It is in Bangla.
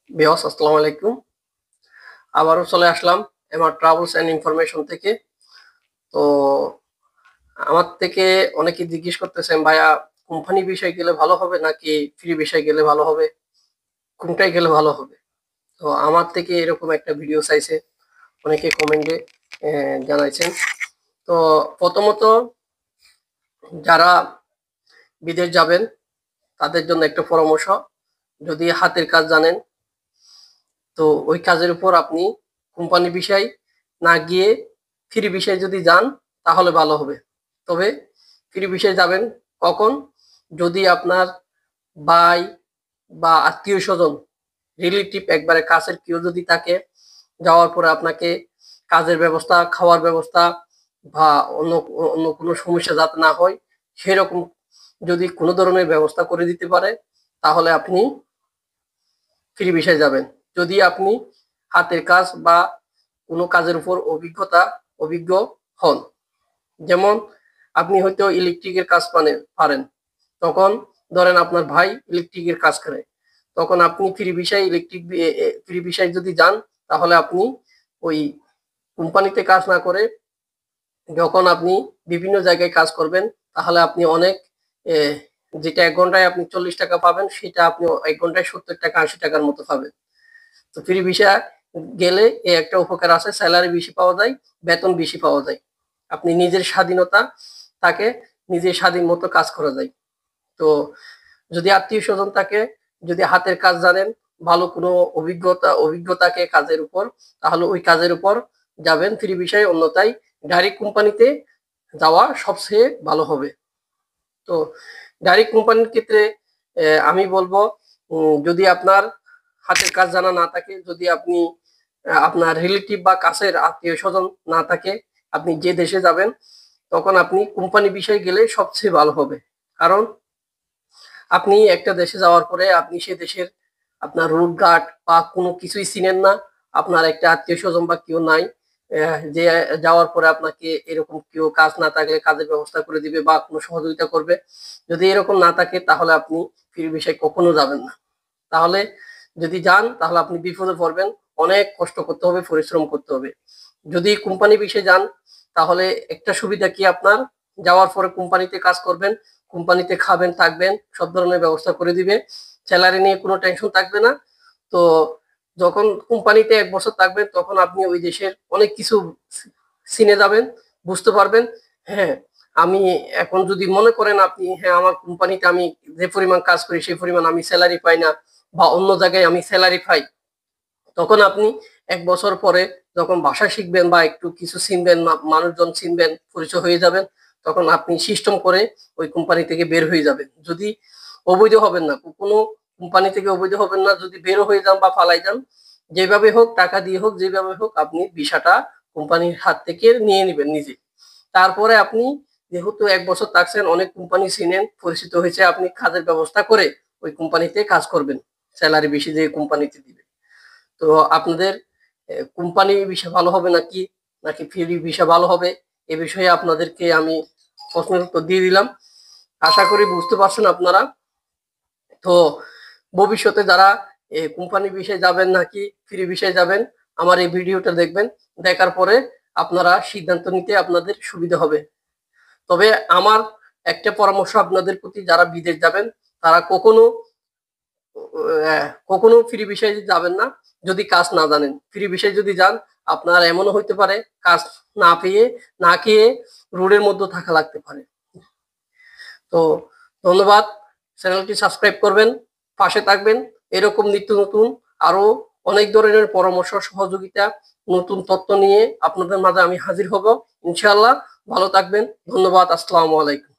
বিয়স আসসালামু আলাইকুম। আবারও চলে আসলাম এমআর ট্রাভেলস অ্যান্ড ইনফরমেশন থেকে। তো আমার থেকে অনেকে জিজ্ঞেস করতেছেন, ভাইয়া কোম্পানি বিষয়ে গেলে ভালো হবে নাকি ফ্রি বিষয়ে গেলে ভালো হবে, কোনটায় গেলে ভালো হবে? তো আমার থেকে এরকম একটা ভিডিও চাইছে, অনেকে কমেন্টে জানাইছেন। তো প্রথমত যারা বিদেশ যাবেন তাদের জন্য একটা পরামর্শ, যদি হাতের কাজ জানেন তো ওই কাজের উপর আপনি কোম্পানি বিষয় না গিয়ে ফ্রি বিষয়ে যদি যান তাহলে ভালো হবে। তবে ফ্রি বিষয়ে যাবেন কখন? যদি আপনার ভাই বা আত্মীয় স্বজন রিলেটিভ একবারে কাছের কেউ যদি থাকে, যাওয়ার পরে আপনাকে কাজের ব্যবস্থা, খাওয়ার ব্যবস্থা বা অন্য অন্য কোনো সমস্যা যাতে না হয় সেরকম যদি কোনো ধরনের ব্যবস্থা করে দিতে পারে তাহলে আপনি ফ্রি বিষয়ে যাবেন। যদি আপনি হাতের কাজ বা কোনো কাজের উপর অভিজ্ঞ হন, যেমন আপনি হয়তো ইলেকট্রিকের কাজ পারেন, তখন ধরেন আপনার ভাই ইলেকট্রিকের কাজ করে, তখন আপনি ফ্রি বিষয়ে যদি যান তাহলে আপনি ওই কোম্পানিতে কাজ না করে যখন আপনি বিভিন্ন জায়গায় কাজ করবেন তাহলে আপনি অনেক যেটা 1 ঘন্টায় আপনি 40 টাকা পাবেন সেটা আপনি 1 ঘন্টায় 70 টাকা 80 টাকার মতো পাবেন। তো ফ্রি ভিসা গেলে এই একটা উপকার আছে, স্যালারি বেশি পাওয়া যায়, বেতন বেশি পাওয়া যায়, আপনি নিজের স্বাধীনতা থাকে, নিজের স্বাধীন মতো কাজ করা যায়। তো যদি আত্মীয় স্বজন থাকে, যদি হাতের কাজ জানেন, ভালো কোনো অভিজ্ঞতাকে কাজের উপর, তাহলে ওই কাজের উপর যাবেন ফ্রি ভিসায়, অন্যথায় ডাইরেক্ট কোম্পানিতে যাওয়া সবচেয়ে ভালো হবে। তো ডাইরেক্ট কোম্পানির ক্ষেত্রে আমি বলবো, যদি আপনার হাতের কাজ জানা না থাকে, যদি আপনি আপনার রিলেটিভ বা কাছের আত্মীয় স্বজন না থাকে, আপনি যে দেশে যাবেন তখন আপনি কোম্পানি বিষয়ে গেলে সবচেয়ে ভালো হবে। কারণ আপনি একটা দেশে যাওয়ার পরে আপনি সে দেশের আপনার রুট গার্ড বা কোনো কিছুই চিনেন না, আপনার একটা আত্মীয় স্বজন বা কেউ নাই যে যাওয়ার পরে আপনাকে এরকম কেউ কাজ না থাকলে কাজের ব্যবস্থা করে দিবে বা কোনো সহযোগিতা করবে। যদি এরকম না থাকে তাহলে আপনি ফ্রি বিষয়ে কখনো যাবেন না। তাহলে যদি যান তাহলে আপনি বিপদে পড়বেন, অনেক কষ্ট করতে হবে, পরিশ্রম করতে হবে। যদি কোম্পানি বিষয়ে যান তাহলে একটা সুবিধা কি, আপনার যাওয়ার পরে কোম্পানিতে কাজ করবেন, কোম্পানিতে খাবেন থাকবেন, সব ধরনের ব্যবস্থা করে দিবে, স্যালারি নিয়ে কোনো টেনশন থাকবে না। তো যখন কোম্পানিতে 1 বছর থাকবেন তখন আপনি ওই দেশের অনেক কিছু চিনে যাবেন, বুঝতে পারবেন। হ্যাঁ, আমি এখন যদি মনে করেন আপনি, হ্যাঁ আমার কোম্পানিতে আমি যে পরিমাণ কাজ করি সেই পরিমাণ আমি স্যালারি পাই না বা অন্য জায়গায় আমি স্যালারি পাই, তখন আপনি 1 বছর পরে যখন ভাষা শিখবেন বা একটু কিছু চিনবেন, মানুষজন চিনবেন, পরিচয় হয়ে যাবেন, তখন আপনি সিস্টেম করে ওই কোম্পানি থেকে বের হয়ে যাবেন। যদি অবৈধ হবেন না, কোনো কোম্পানি থেকে অবৈধ হবেন না, যদি বের হয়ে যান বা পালাই যান, যেভাবে হোক টাকা দিয়ে হোক যেভাবে হোক আপনি ভিসাটা কোম্পানির হাত থেকে নিয়ে নেবেন নিজে। তারপরে আপনি যেহেতু 1 বছর থাকছেন, অনেক কোম্পানি চিনেন, পরিচিত হয়েছে, আপনি কাজের ব্যবস্থা করে ওই কোম্পানিতে কাজ করবেন, স্যালারি বেশি দিয়ে কোম্পানিতে দিবে। তো আপনাদের কোম্পানি ভিসা ভালো হবে নাকি নাকি ফ্রি ভিসা ভালো হবে, এ বিষয়ে আপনাদেরকে আমি প্রশ্নের উত্তর দিয়ে দিলাম। আশা করি বুঝতে পারছেন আপনারা। তো ভবিষ্যতে যারা কোম্পানি ভিসায় যাবেন নাকি ফ্রি ভিসায় যাবেন, আমার এই ভিডিওটা দেখবেন, দেখার পরে আপনারা সিদ্ধান্ত নিতে আপনাদের সুবিধা হবে। তবে আমার একটা পরামর্শ আপনাদের প্রতি, যারা বিদেশ যাবেন তারা কখনো ফ্রি বিষয়ে যাবেন না যদি কাজ না জানেন। ফ্রি বিষয়ে যদি যান আপনার এমনও হইতে পারে কাজ না পেয়ে, না খেয়ে রোডের মধ্যে থাকা লাগতে পারে। তো ধন্যবাদ, চ্যানেলটি সাবস্ক্রাইব করবেন, পাশে থাকবেন, এরকম নিত্য নতুন আরো অনেক ধরনের পরামর্শ, সহযোগিতা, নতুন তথ্য নিয়ে আপনাদের মাঝে আমি হাজির হব ইনশাআল্লাহ। ভালো থাকবেন, ধন্যবাদ, আসসালামু আলাইকুম।